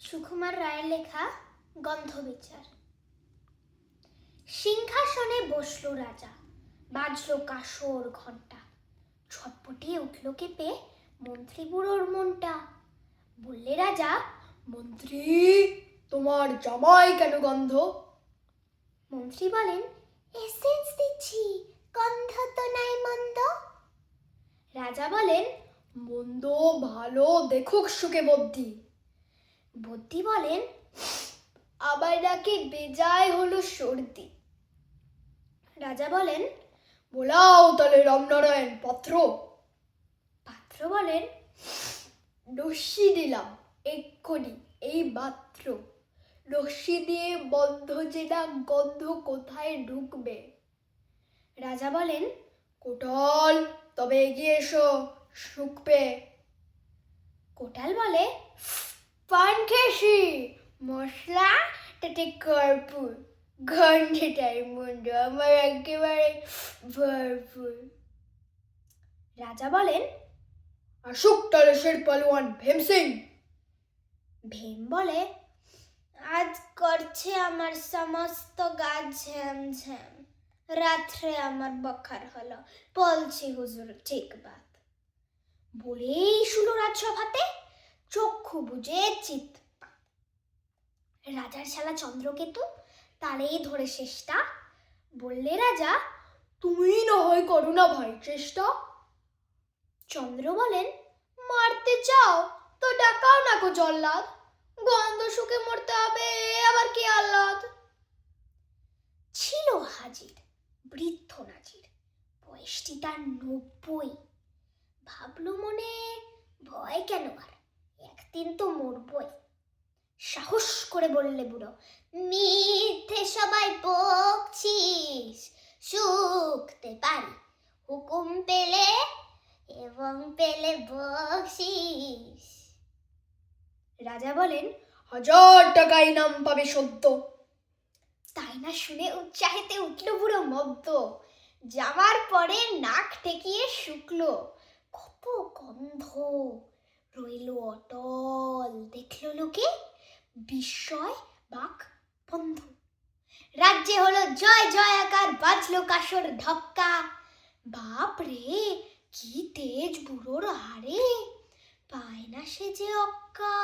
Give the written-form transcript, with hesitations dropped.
সুকুমার রায়ের লেখা গন্ধবিচার। সিংহাসনে বসলো রাজা, বাজলো কাসর ঘণ্টা, ছটপটিয়ে উঠল কেঁপে মন্ত্রী বুড়োর মনটা। বললে রাজা, মন্ত্রী, তোমার জামায় কেন গন্ধ? মন্ত্রী বলেন, এসেন্স দিচ্ছি, গন্ধ তো নাই মন্দ। রাজা বলেন, মন্দ ভালো দেখুক সুখে বদ্যি। বদ্যি বলেন, আবার নাকি বেজায় হলো সর্দি। রাজা বলেন, বোলাও তাহলে রামনারায়ণ পাত্র। পাত্র বলেন, রশ্মি দিলাম এক্ষুনি এই মাত্র, রশ্মি দিয়ে বন্ধ যে না গন্ধ কোথায় ঢুকবে? রাজা বলেন, কোটাল তবে এগিয়ে এসো শুকবে। কোটাল বলে, পান খেয়েছি, মশলা তাতে কর্পূর, গন্ধেটাই মন্দ আমার একেবারে ভরপুর। রাজা বলেন, আসুক তাহলে শের পালোয়ান ভীম সিং। ভীম বলে, আজ করছে আমার সমস্ত গা ঝ্যামঝ্যাম, রাত্রে আমার বখার হলো, বলছি হুজুর ঠিক বাত। বলেই শুলো রাজসভাতে, চক্ষু বুঝে চিত। রাজার শালা চন্দ্রকেতু তালেই ধরে শেষটা। বললে রাজা, তুমি না হয় করো না ভাই চেষ্টা। চন্দ্র বলেন, মারতে চাও তো ডাকাও না গো জল্লাদ, গন্ধ শুকে মরতে হবে আবার কি আহ্লাদ। ছিল হাজির বৃদ্ধ নাজির, বয়সটি তার 90। ভাবলো মনে, ভয় কেন আর, একদিন তো মরবই। সাহস করে বললে বুড়ো, মিথ্যে সবাই বকছিস, শুকতে পারি হুকুম পেলে এবং পেলে বকছিস। রাজা বলেন, 1000 টাকা ইনাম পাবে সদ্য। তাই না শুনে উৎসাহেতে উঠল বুড়ো মব্দ, যাওয়ার পরে নাক ঠেকিয়ে শুকলো, কত গন্ধ রইল অটল। দেখলো লোকে, বিস্ময় বাক বন্ধ। রাজ্যে হলো জয় জয়াকার, বাজলো কাসর ঢক্কা। বাপ রে, কি তেজ বুড়োর হাড়ে, পায় না সে যে অক্কা।